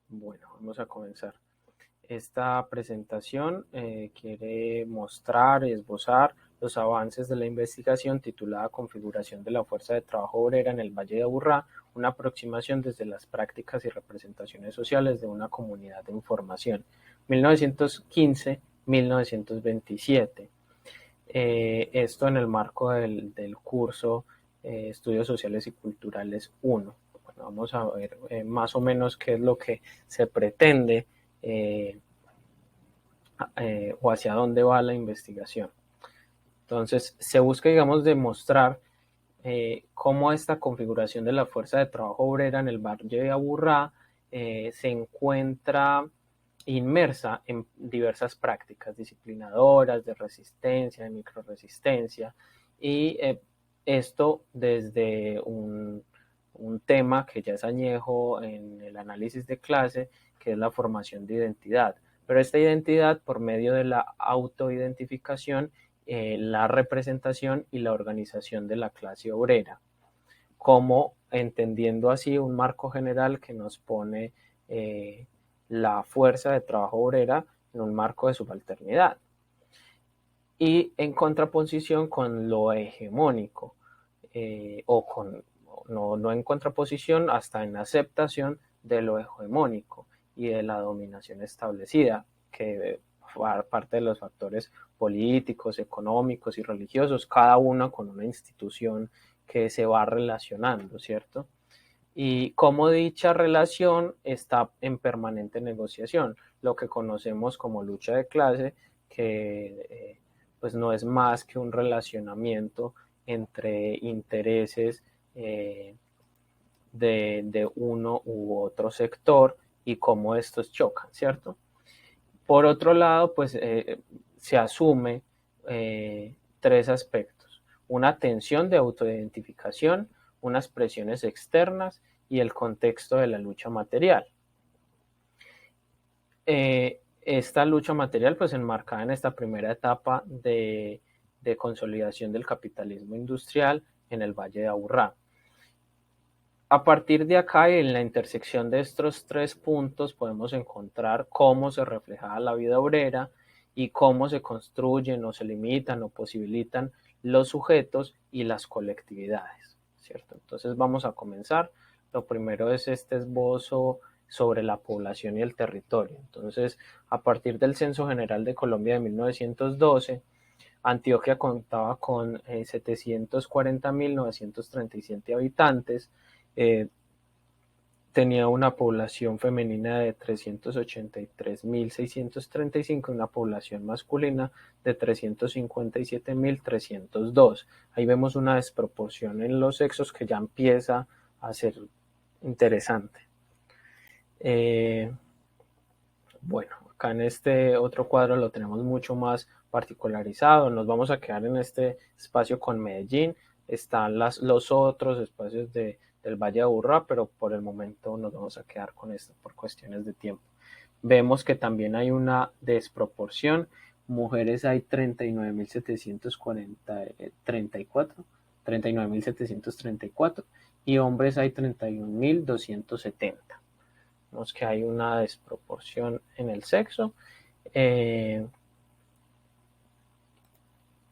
Bueno, vamos a comenzar. Esta presentación quiere mostrar y esbozar los avances de la investigación titulada Configuración de la Fuerza de Trabajo Obrera en el Valle de Aburrá, una aproximación desde las prácticas y representaciones sociales de una comunidad de información, 1915-1927. Esto en el marco del curso Estudios Sociales y Culturales 1. Bueno, vamos a ver más o menos qué es lo que se pretende eh, o hacia dónde va la investigación. Entonces, se busca, digamos, demostrar cómo esta configuración de la fuerza de trabajo obrera en el Valle de Aburrá se encuentra inmersa en diversas prácticas disciplinadoras, de resistencia, de microresistencia, y esto desde un tema que ya es añejo en el análisis de clase, que es la formación de identidad. Pero esta identidad por medio de la autoidentificación, la representación y la organización de la clase obrera, como entendiendo así un marco general que nos pone la fuerza de trabajo obrera en un marco de subalternidad y en contraposición con lo hegemónico, o con, no en contraposición, hasta en aceptación de lo hegemónico y de la dominación establecida, que parte de los factores políticos, económicos y religiosos, cada uno con una institución que se va relacionando, ¿cierto? Y cómo dicha relación está en permanente negociación, lo que conocemos como lucha de clase, que pues no es más que un relacionamiento entre intereses de uno u otro sector y cómo estos chocan, ¿cierto? Por otro lado, pues se asume tres aspectos: una tensión de autoidentificación, unas presiones externas y el contexto de la lucha material. Esta lucha material, pues enmarcada en esta primera etapa de consolidación del capitalismo industrial en el Valle de Aburrá. A partir de acá, en la intersección de estos tres puntos, podemos encontrar cómo se refleja la vida obrera y cómo se construyen o se limitan o posibilitan los sujetos y las colectividades, ¿cierto? Entonces vamos a comenzar. Lo primero es este esbozo sobre la población y el territorio. Entonces, a partir del Censo General de Colombia de 1912, Antioquia contaba con 740.937 habitantes, eh, tenía una población femenina de 383.635 y una población masculina de 357.302. Ahí vemos una desproporción en los sexos que ya empieza a ser interesante. Bueno, acá en este otro cuadro lo tenemos mucho más particularizado. Nos vamos a quedar en este espacio con Medellín. Están los otros espacios del Valle de Aburrá, pero por el momento nos vamos a quedar con esto por cuestiones de tiempo. Vemos que también hay una desproporción. Mujeres hay 39.734 y hombres hay 31.270. Vemos que hay una desproporción en el sexo.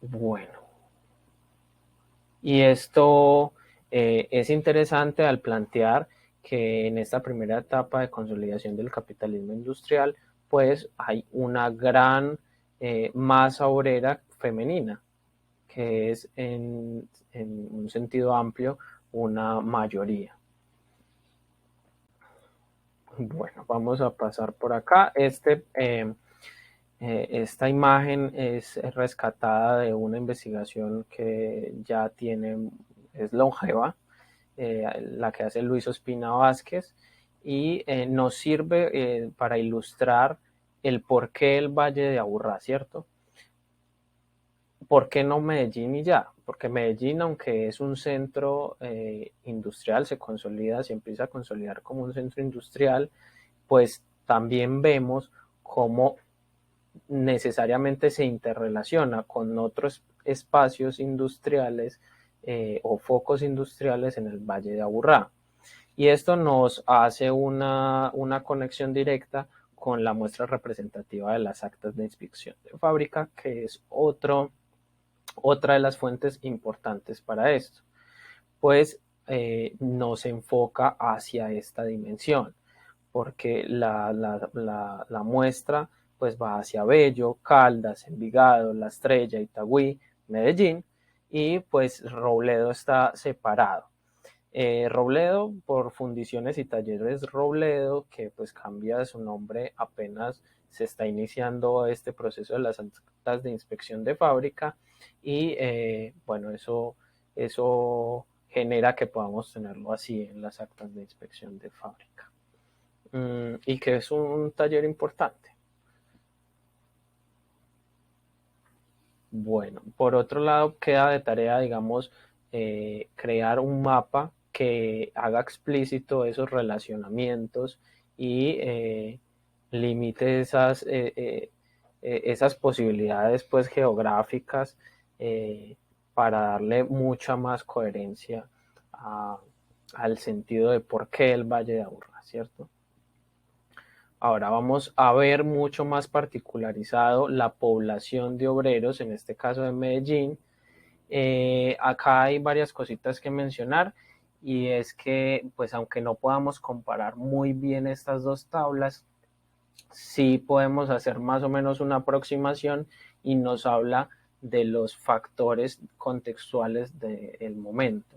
Bueno, y esto es interesante al plantear que en esta primera etapa de consolidación del capitalismo industrial, pues hay una gran masa obrera femenina, que es en un sentido amplio una mayoría. Bueno, vamos a pasar por acá. Esta imagen es rescatada de una investigación que ya es longeva, la que hace Luis Ospina Vázquez, y nos sirve para ilustrar el por qué el Valle de Aburrá, ¿cierto? ¿Por qué no Medellín y ya? Porque Medellín, aunque es un centro industrial, se empieza a consolidar como un centro industrial, pues también vemos cómo necesariamente se interrelaciona con otros espacios industriales o focos industriales en el Valle de Aburrá. Y esto nos hace una conexión directa con la muestra representativa de las actas de inspección de fábrica, que es otra de las fuentes importantes para esto, pues nos enfoca hacia esta dimensión, porque la muestra pues va hacia Bello, Caldas, Envigado, La Estrella, Itagüí, Medellín, y pues Robledo está separado. Robledo por Fundiciones y Talleres Robledo, que pues cambia su nombre apenas se está iniciando este proceso de las actas de inspección de fábrica, y bueno, eso genera que podamos tenerlo así en las actas de inspección de fábrica, y que es un taller importante. Bueno, por otro lado, queda de tarea, digamos, crear un mapa que haga explícito esos relacionamientos y limite esas posibilidades pues, geográficas, eh, para darle mucha más coherencia a- al sentido de por qué el Valle de Aburrá, ¿cierto? Ahora vamos a ver mucho más particularizado la población de obreros, en este caso de Medellín. Acá hay varias cositas que mencionar, y es que, pues aunque no podamos comparar muy bien estas dos tablas, sí podemos hacer más o menos una aproximación y nos habla de los factores contextuales del momento.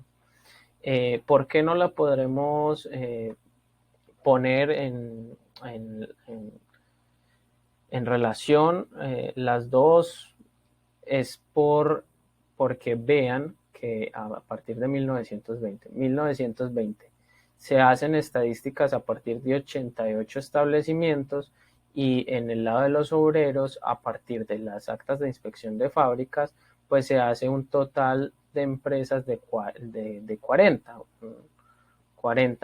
¿Por qué no la podremos poner en relación las dos? Es porque vean que a partir de 1920 se hacen estadísticas a partir de 88 establecimientos, y en el lado de los obreros, a partir de las actas de inspección de fábricas, pues se hace un total de empresas de 40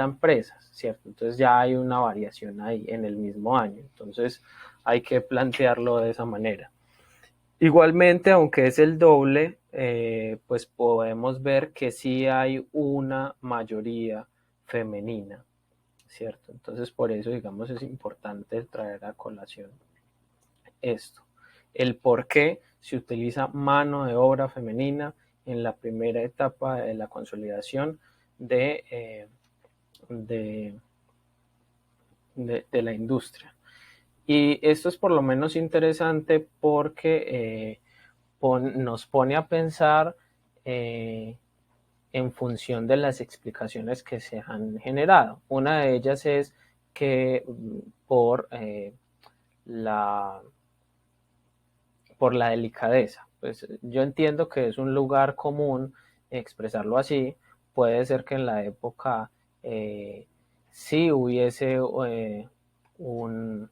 empresas, ¿cierto? Entonces ya hay una variación ahí en el mismo año, entonces hay que plantearlo de esa manera. Igualmente, aunque es el doble, pues podemos ver que sí hay una mayoría femenina, ¿cierto? Entonces, por eso, digamos, es importante traer a colación esto. El por qué se utiliza mano de obra femenina en la primera etapa de la consolidación de, de la industria. Y esto es por lo menos interesante porque nos pone a pensar eh, en función de las explicaciones que se han generado. Una de ellas es que por, la, por la delicadeza. Pues yo entiendo que es un lugar común expresarlo así. Puede ser que en la época sí hubiese un,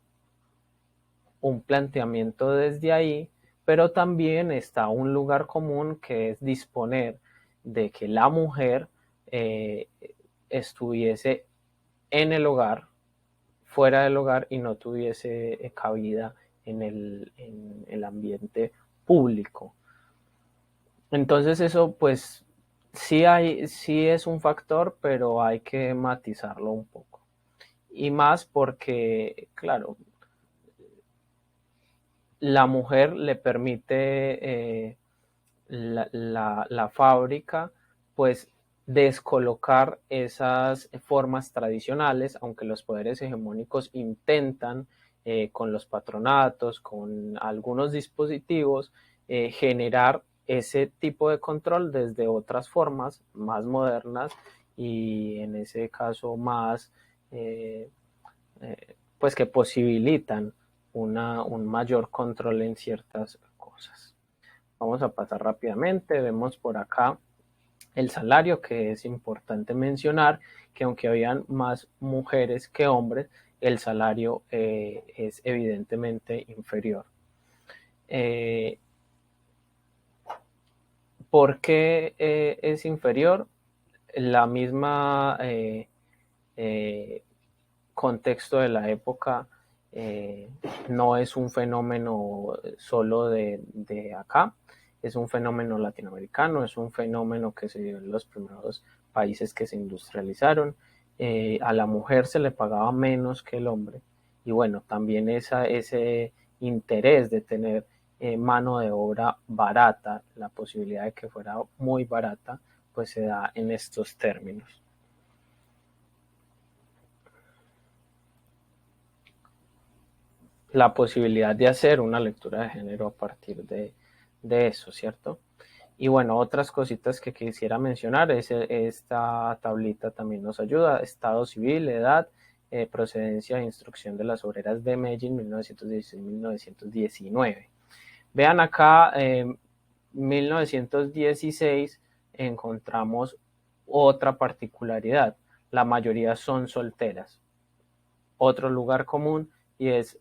un planteamiento desde ahí, pero también está un lugar común que es disponer de que la mujer eh, estuviese en el hogar, fuera del hogar, y no tuviese cabida en el ambiente público. Entonces eso pues sí es un factor, pero hay que matizarlo un poco. Y más porque, claro, la mujer le permite la fábrica pues descolocar esas formas tradicionales, aunque los poderes hegemónicos intentan con los patronatos, con algunos dispositivos, generar ese tipo de control desde otras formas más modernas, y en ese caso más eh, pues que posibilitan un mayor control en ciertas cosas. Vamos a pasar rápidamente. Vemos por acá el salario, que es importante mencionar que aunque habían más mujeres que hombres, el salario es evidentemente inferior. Eh, ¿Por qué es inferior? La misma eh, contexto de la época no es un fenómeno solo de acá, es un fenómeno latinoamericano, es un fenómeno que se dio en los primeros países que se industrializaron, a la mujer se le pagaba menos que el hombre. Y bueno, también ese interés de tener mano de obra barata, la posibilidad de que fuera muy barata, pues se da en estos términos. La posibilidad de hacer una lectura de género a partir de eso, ¿cierto? Y bueno, otras cositas que quisiera mencionar es esta tablita también nos ayuda, estado civil, edad, procedencia e instrucción de las obreras de Medellín 1916-1919. Vean acá, 1916 encontramos otra particularidad, la mayoría son solteras. Otro lugar común y es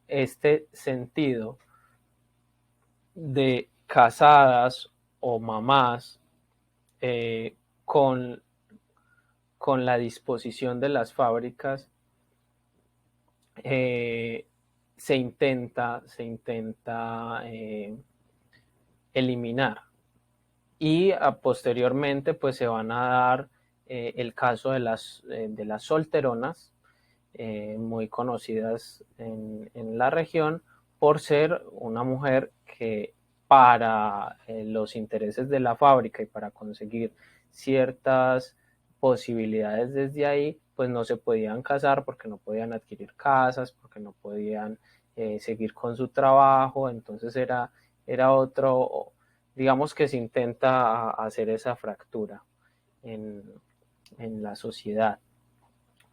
este sentido de casadas o mamás eh, con, con la disposición de las fábricas eh, se intenta eliminar. Y posteriormente pues se van a dar el caso de las solteronas, muy conocidas en la región por ser una mujer que para los intereses de la fábrica y para conseguir ciertas posibilidades desde ahí, pues no se podían casar porque no podían adquirir casas, porque no podían seguir con su trabajo, entonces era otro, digamos que se intenta hacer esa fractura en, en la sociedad.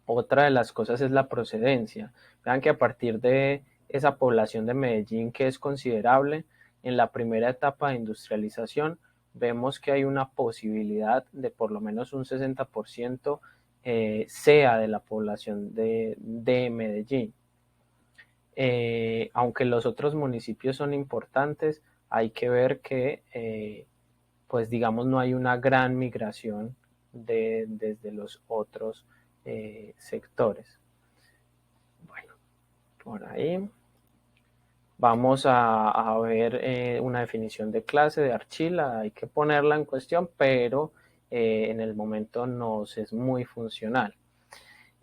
Otra de las cosas es la procedencia. Vean que a partir de esa población de Medellín que es considerable, en la primera etapa de industrialización vemos que hay una posibilidad de por lo menos un 60% sea de la población de Medellín. Aunque los otros municipios son importantes, hay que ver que, pues digamos, no hay una gran migración desde los otros sectores. Bueno, por ahí vamos a ver una definición de clase de Archila, hay que ponerla en cuestión, pero en el momento nos es muy funcional.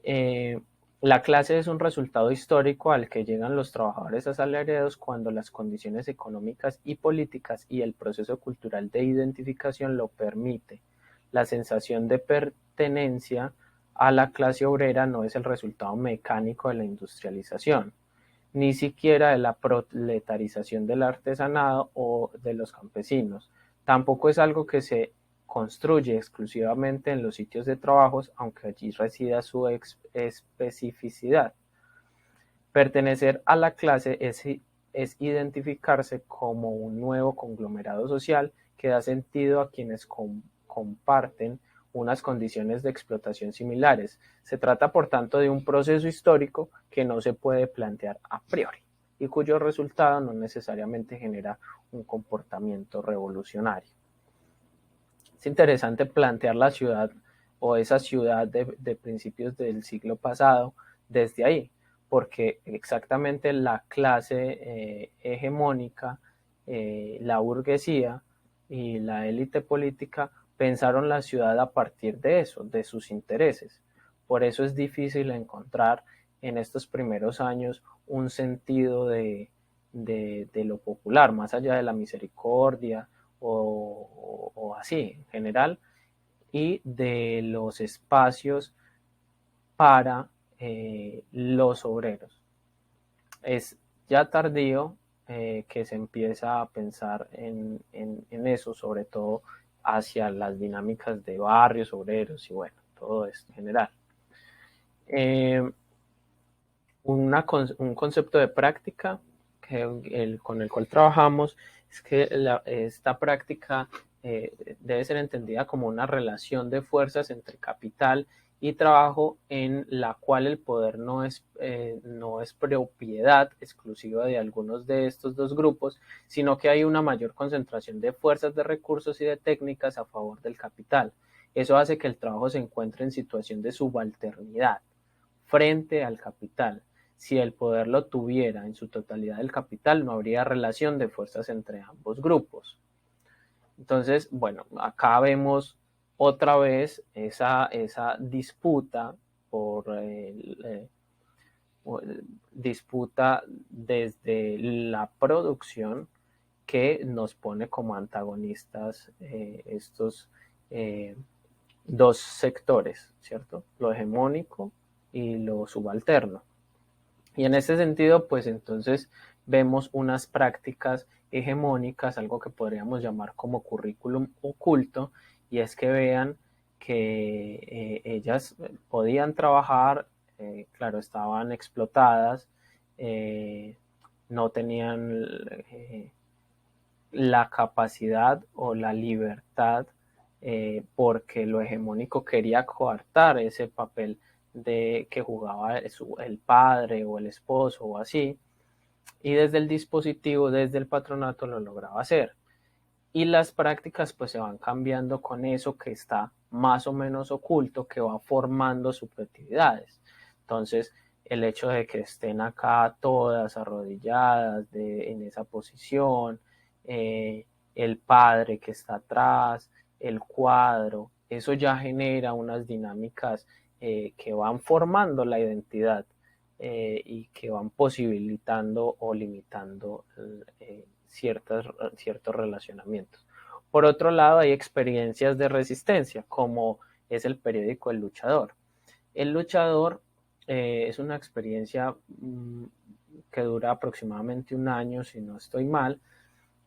Eh, la clase es un resultado histórico al que llegan los trabajadores asalariados cuando las condiciones económicas y políticas y el proceso cultural de identificación lo permite. La sensación de pertenencia a la clase obrera no es el resultado mecánico de la industrialización, ni siquiera de la proletarización del artesanado o de los campesinos. Tampoco es algo que se construye exclusivamente en los sitios de trabajos, aunque allí resida su especificidad. Pertenecer a la clase es identificarse como un nuevo conglomerado social que da sentido a quienes comparten unas condiciones de explotación similares. Se trata, por tanto, de un proceso histórico que no se puede plantear a priori y cuyo resultado no necesariamente genera un comportamiento revolucionario. Es interesante plantear la ciudad o esa ciudad de principios del siglo pasado desde ahí, porque exactamente la clase hegemónica, la burguesía y la élite política pensaron la ciudad a partir de eso, de sus intereses. Por eso es difícil encontrar en estos primeros años un sentido de lo popular, más allá de la misericordia o así en general, y de los espacios para los obreros. Es ya tardío que se empieza a pensar en eso, sobre todo hacia las dinámicas de barrios, obreros y bueno, todo esto en general. Eh, un concepto de práctica con el cual trabajamos es que esta práctica debe ser entendida como una relación de fuerzas entre capital y trabajo en la cual el poder no es propiedad exclusiva de algunos de estos dos grupos, sino que hay una mayor concentración de fuerzas, de recursos y de técnicas a favor del capital. Eso hace que el trabajo se encuentre en situación de subalternidad frente al capital. Si el poder lo tuviera en su totalidad el capital, no habría relación de fuerzas entre ambos grupos. Entonces, bueno, acá vemos otra vez esa disputa disputa desde la producción que nos pone como antagonistas estos dos sectores, ¿cierto? Lo hegemónico y lo subalterno. Y en ese sentido, pues entonces vemos unas prácticas hegemónicas, algo que podríamos llamar como currículum oculto, y es que vean que ellas podían trabajar, claro, estaban explotadas, no tenían la capacidad o la libertad porque lo hegemónico quería coartar ese papel de que jugaba el padre o el esposo o así, y desde el dispositivo, desde el patronato lo lograba hacer. Y las prácticas pues se van cambiando con eso que está más o menos oculto, que va formando subjetividades. Entonces, el hecho de que estén acá todas arrodilladas en esa posición, el padre que está atrás, el cuadro, eso ya genera unas dinámicas que van formando la identidad y que van posibilitando o limitando ciertos relacionamientos. Por otro lado, hay experiencias de resistencia, como es el periódico El Luchador. El Luchador es una experiencia que dura aproximadamente un año, si no estoy mal,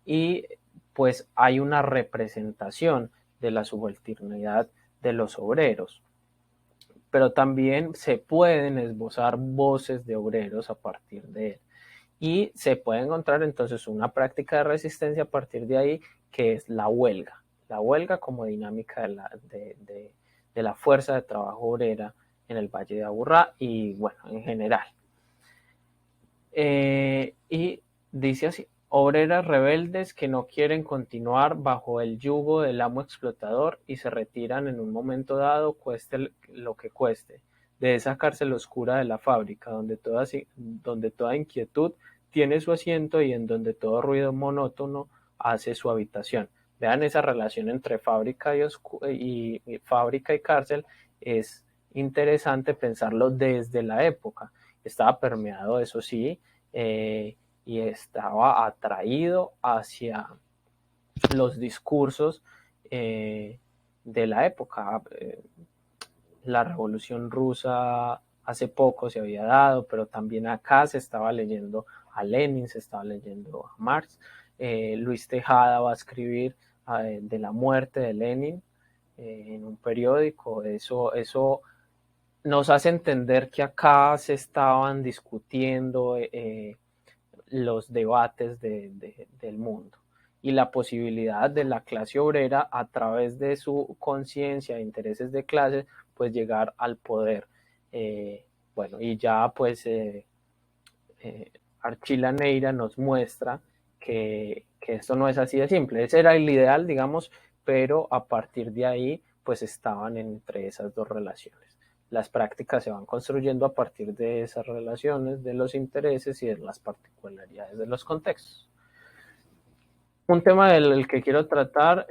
y pues hay una representación de la subalternidad de los obreros, pero también se pueden esbozar voces de obreros a partir de él. Y se puede encontrar entonces una práctica de resistencia a partir de ahí, que es la huelga como dinámica de la fuerza de trabajo obrera en el Valle de Aburrá y bueno, en general. Y dice así: obreras rebeldes que no quieren continuar bajo el yugo del amo explotador y se retiran en un momento dado, cueste lo que cueste, de esa cárcel oscura de la fábrica, donde toda inquietud tiene su asiento y en donde todo ruido monótono hace su habitación. Vean esa relación entre fábrica y fábrica y cárcel, es interesante pensarlo desde la época. Estaba permeado, eso sí, y estaba atraído hacia los discursos de la época. La Revolución Rusa hace poco se había dado, pero también acá se estaba leyendo a Lenin, se estaba leyendo a Marx. Luis Tejada va a escribir de la muerte de Lenin en un periódico. Eso nos hace entender que acá se estaban discutiendo los debates del mundo y la posibilidad de la clase obrera a través de su conciencia e intereses de clase pues llegar al poder. Bueno, y ya pues Archila Neira nos muestra que esto no es así de simple. Ese era el ideal, digamos, pero a partir de ahí pues estaban entre esas dos relaciones. Las prácticas se van construyendo a partir de esas relaciones, de los intereses y de las particularidades de los contextos. Un tema del que quiero tratar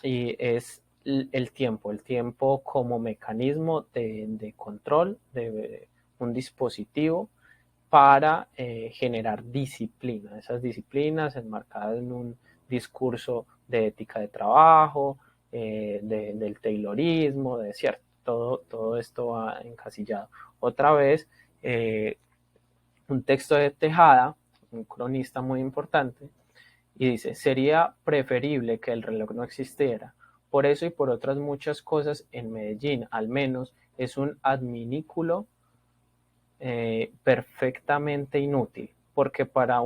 y es el tiempo como mecanismo de control de un dispositivo para generar disciplina. Esas disciplinas enmarcadas en un discurso de ética de trabajo, del taylorismo, de cierto, todo esto va encasillado. Otra vez, un texto de Tejada, un cronista muy importante, y dice: sería preferible que el reloj no existiera. Por eso y por otras muchas cosas, en Medellín, al menos, es un adminículo perfectamente inútil, porque para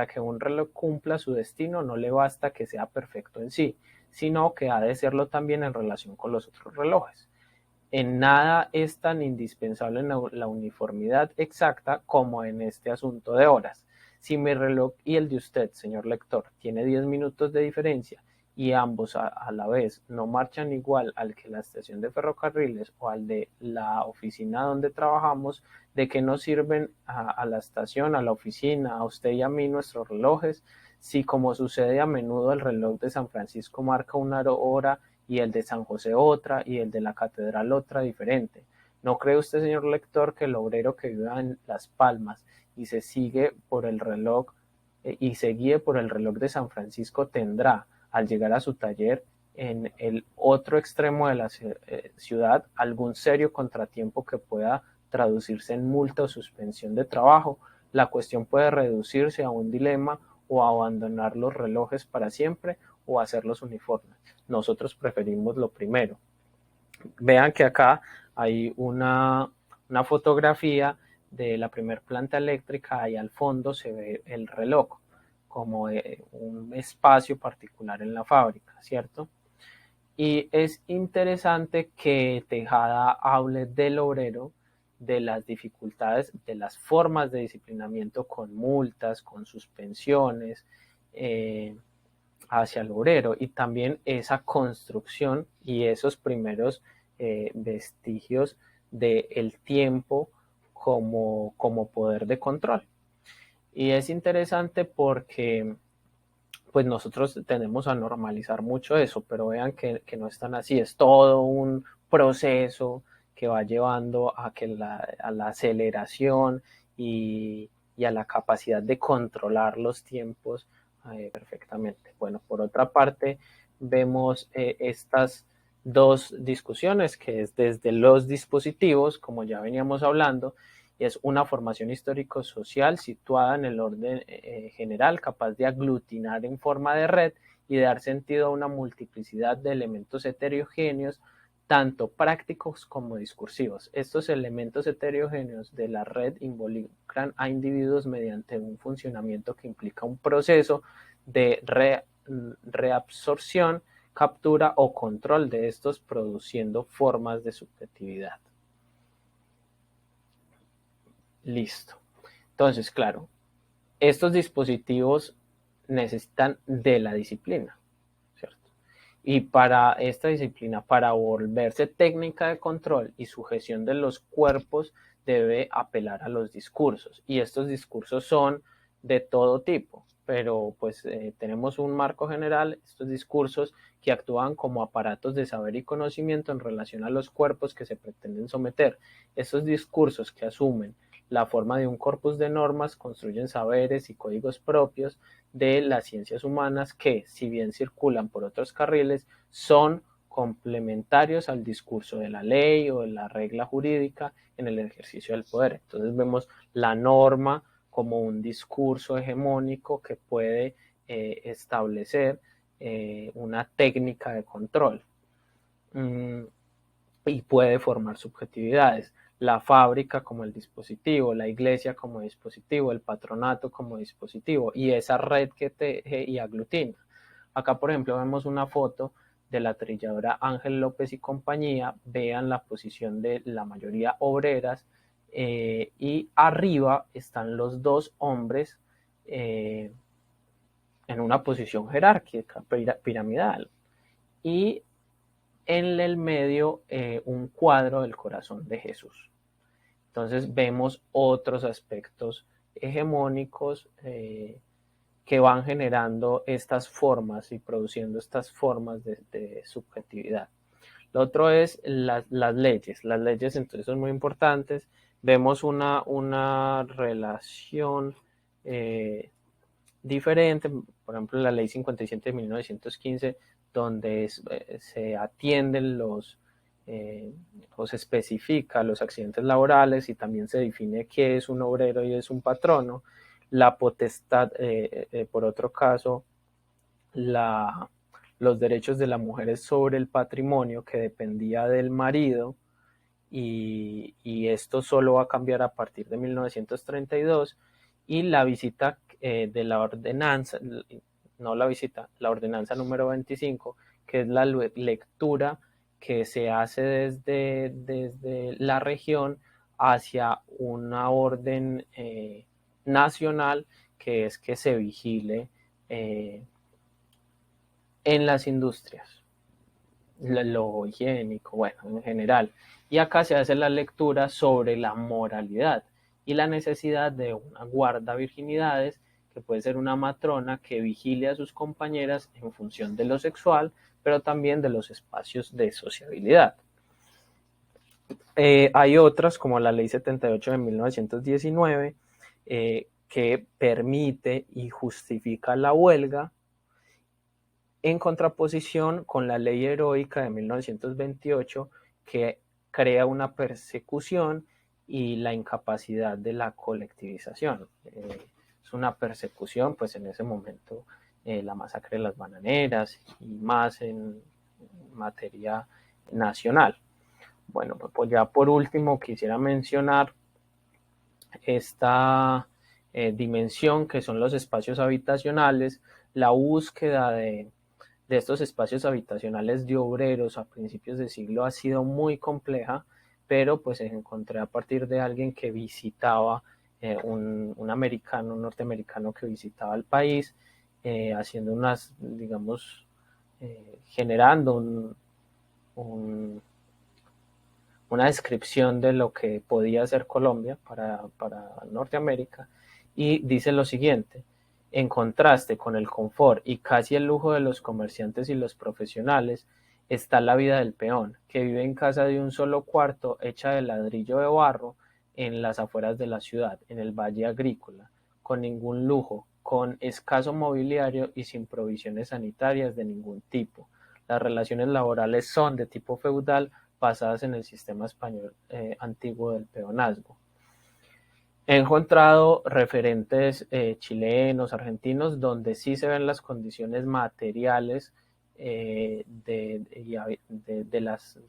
que un reloj cumpla su destino, no le basta que sea perfecto en sí, sino que ha de serlo también en relación con los otros relojes. En nada es tan indispensable la uniformidad exacta como en este asunto de horas. Si mi reloj y el de usted, señor lector, tiene 10 minutos de diferencia y ambos a la vez no marchan igual al que la estación de ferrocarriles o al de la oficina donde trabajamos, ¿de qué nos sirven a la estación, a la oficina, a usted y a mí nuestros relojes? Si, como sucede a menudo, el reloj de San Francisco marca una hora y el de San José otra, y el de la catedral otra diferente. ¿No cree usted, señor lector, que el obrero que viva en Las Palmas y se sigue por el reloj y se guíe por el reloj de San Francisco tendrá, al llegar a su taller en el otro extremo de la ciudad, algún serio contratiempo que pueda traducirse en multa o suspensión de trabajo? La cuestión puede reducirse a un dilema o abandonar los relojes para siempre o hacerlos uniformes. Nosotros preferimos lo primero. Vean que acá hay una fotografía de la primera planta eléctrica y al fondo se ve el reloj como un espacio particular en la fábrica, ¿cierto? Y es interesante que Tejada hable del obrero, de las dificultades, de las formas de disciplinamiento con multas, con suspensiones hacia el obrero y también esa construcción y esos primeros vestigios del tiempo como poder de control. Y es interesante porque pues nosotros tendemos a normalizar mucho eso, pero vean que no es tan así, es todo un proceso que va llevando a que a la aceleración y a la capacidad de controlar los tiempos perfectamente. Bueno, por otra parte, vemos estas dos discusiones, que es desde los dispositivos, como ya veníamos hablando, es una formación histórico-social situada en el orden general, capaz de aglutinar en forma de red y de dar sentido a una multiplicidad de elementos heterogéneos, tanto prácticos como discursivos. Estos elementos heterogéneos de la red involucran a individuos mediante un funcionamiento que implica un proceso de reabsorción, captura o control de estos, produciendo formas de subjetividad. Listo. Entonces, claro, estos dispositivos necesitan de la disciplina, ¿cierto? Y para esta disciplina, para volverse técnica de control y sujeción de los cuerpos, debe apelar a los discursos. Y estos discursos son de todo tipo, pero pues tenemos un marco general, estos discursos que actúan como aparatos de saber y conocimiento en relación a los cuerpos que se pretenden someter. Estos discursos que asumen la forma de un corpus de normas construyen saberes y códigos propios de las ciencias humanas que, si bien circulan por otros carriles, son complementarios al discurso de la ley o de la regla jurídica en el ejercicio del poder. Entonces vemos la norma como un discurso hegemónico que puede establecer una técnica de control y puede formar subjetividades. La fábrica como el dispositivo, la iglesia como dispositivo, el patronato como dispositivo y esa red que teje y aglutina. Acá, por ejemplo, vemos una foto de la trilladora Ángel López y compañía. Vean la posición de la mayoría obreras y arriba están los dos hombres en una posición jerárquica, piramidal. Y en el medio un cuadro del corazón de Jesús. Entonces vemos otros aspectos hegemónicos que van generando estas formas y produciendo estas formas de subjetividad. Lo otro es las leyes. Las leyes entonces son muy importantes. Vemos una relación diferente, por ejemplo, la ley 57 de 1915, donde se atienden o se especifica los accidentes laborales y también se define qué es un obrero y es un patrono. La potestad, por otro caso, los derechos de la mujer sobre el patrimonio que dependía del marido y esto solo va a cambiar a partir de 1932 y la visita de la ordenanza, no la visita, la ordenanza número 25, que es la lectura que se hace desde la región hacia una orden nacional, que es que se vigile en las industrias, lo higiénico, bueno, en general. Y acá se hace la lectura sobre la moralidad y la necesidad de una guarda virginidades, que puede ser una matrona que vigile a sus compañeras en función de lo sexual, pero también de los espacios de sociabilidad. Hay otras, como la Ley 78 de 1919, que permite y justifica la huelga, en contraposición con la Ley Heroica de 1928, que crea una persecución y la incapacidad de la colectivización. Es una persecución, pues en ese momento, la masacre de las bananeras y más en materia nacional. Bueno, pues ya por último quisiera mencionar esta dimensión que son los espacios habitacionales, la búsqueda de estos espacios habitacionales de obreros a principios de siglo ha sido muy compleja, pero pues encontré a partir de alguien que visitaba, un americano, un norteamericano que visitaba el país, haciendo unas, digamos, generando una descripción de lo que podía ser Colombia para Norteamérica, y dice lo siguiente: en contraste con el confort y casi el lujo de los comerciantes y los profesionales, está la vida del peón, que vive en casa de un solo cuarto hecha de ladrillo de barro en las afueras de la ciudad, en el valle agrícola, con ningún lujo, con escaso mobiliario y sin provisiones sanitarias de ningún tipo. Las relaciones laborales son de tipo feudal, basadas en el sistema español antiguo del peonazgo. He encontrado referentes chilenos, argentinos, donde sí se ven las condiciones materiales de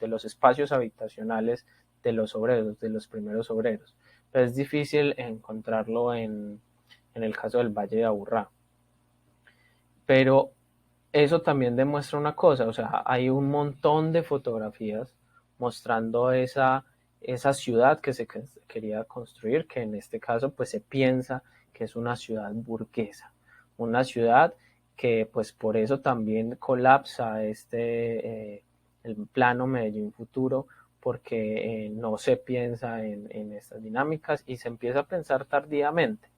los espacios habitacionales de los obreros, de los primeros obreros. Pero es difícil encontrarlo en el caso del Valle de Aburrá. Pero eso también demuestra una cosa, o sea, hay un montón de fotografías mostrando esa ciudad que se quería construir, que en este caso pues se piensa que es una ciudad burguesa, una ciudad que pues por eso también colapsa el plano Medellín Futuro, porque no se piensa en estas dinámicas y se empieza a pensar tardíamente.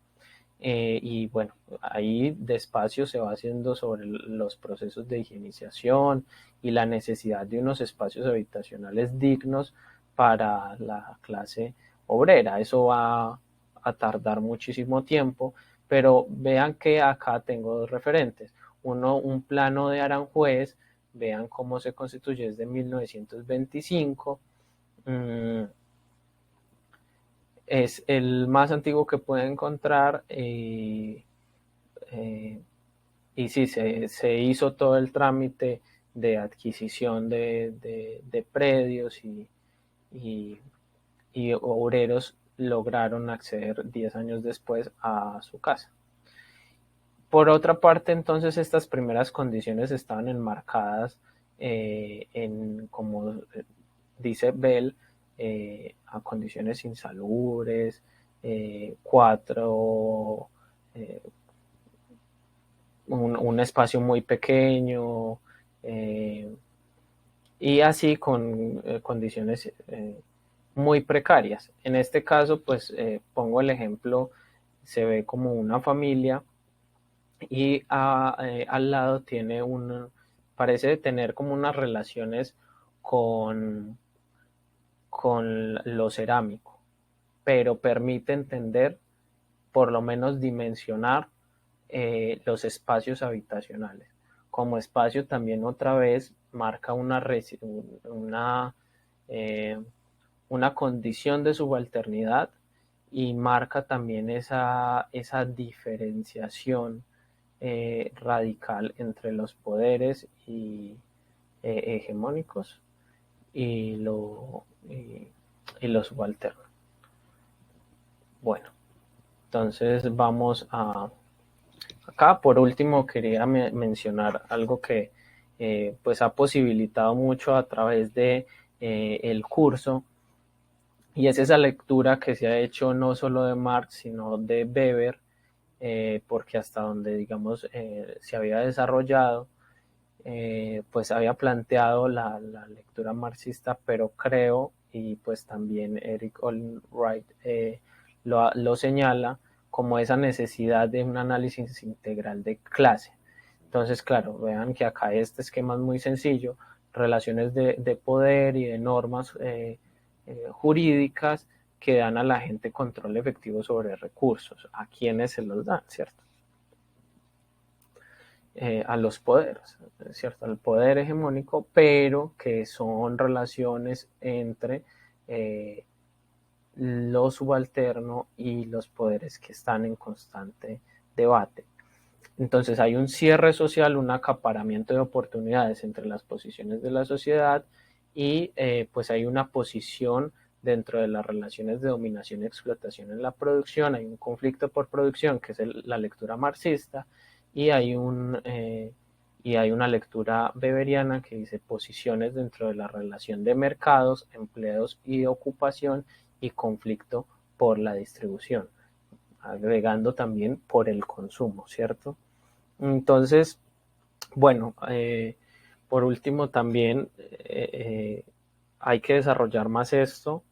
Y bueno, ahí despacio se va haciendo sobre los procesos de higienización y la necesidad de unos espacios habitacionales dignos para la clase obrera. Eso va a tardar muchísimo tiempo, pero vean que acá tengo dos referentes. Uno, un plano de Aranjuez, vean cómo se constituye desde 1925. Es el más antiguo que pueden encontrar, y sí, se hizo todo el trámite de adquisición de predios y, y obreros lograron acceder 10 años después a su casa. Por otra parte, entonces, estas primeras condiciones estaban enmarcadas como dice Bell, a condiciones insalubres, cuatro, eh, un espacio muy pequeño, y así con condiciones muy precarias. En este caso, pues pongo el ejemplo, se ve como una familia y al lado tiene parece tener como unas relaciones con, con lo cerámico, pero permite entender, por lo menos dimensionar, los espacios habitacionales. Como espacio también otra vez marca una, eh, una condición de subalternidad y marca también esa diferenciación radical entre los poderes hegemónicos y lo subalterno. Bueno, entonces vamos acá. Por último, quería mencionar algo que pues ha posibilitado mucho a través de el curso, y es esa lectura que se ha hecho no solo de Marx, sino de Weber, porque hasta donde, digamos, se había desarrollado, pues había planteado la lectura marxista, pero creo, y pues también Eric Olin Wright lo señala, como esa necesidad de un análisis integral de clase. Entonces, claro, vean que acá este esquema es muy sencillo, relaciones de poder y de normas jurídicas que dan a la gente control efectivo sobre recursos. ¿A quiénes se los dan, cierto? A los poderes, ¿cierto? Al poder hegemónico, pero que son relaciones entre lo subalterno y los poderes que están en constante debate. Entonces hay un cierre social, un acaparamiento de oportunidades entre las posiciones de la sociedad y pues hay una posición dentro de las relaciones de dominación y explotación en la producción, hay un conflicto por producción que es la lectura marxista y y hay una lectura beberiana que dice posiciones dentro de la relación de mercados, empleos y ocupación y conflicto por la distribución, agregando también por el consumo, ¿cierto? Entonces, bueno, por último también hay que desarrollar más esto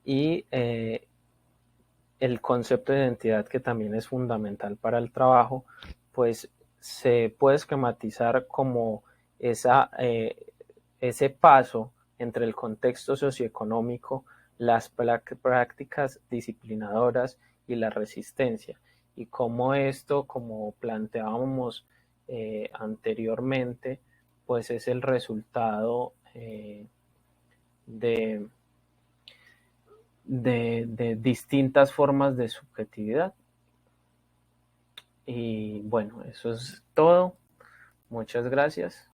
y el concepto de identidad que también es fundamental para el trabajo, pues se puede esquematizar como esa, ese paso entre el contexto socioeconómico, las prácticas disciplinadoras y la resistencia. Y cómo esto, como planteábamos anteriormente, pues es el resultado de, de distintas formas de subjetividad. Y bueno, eso es todo. Muchas gracias.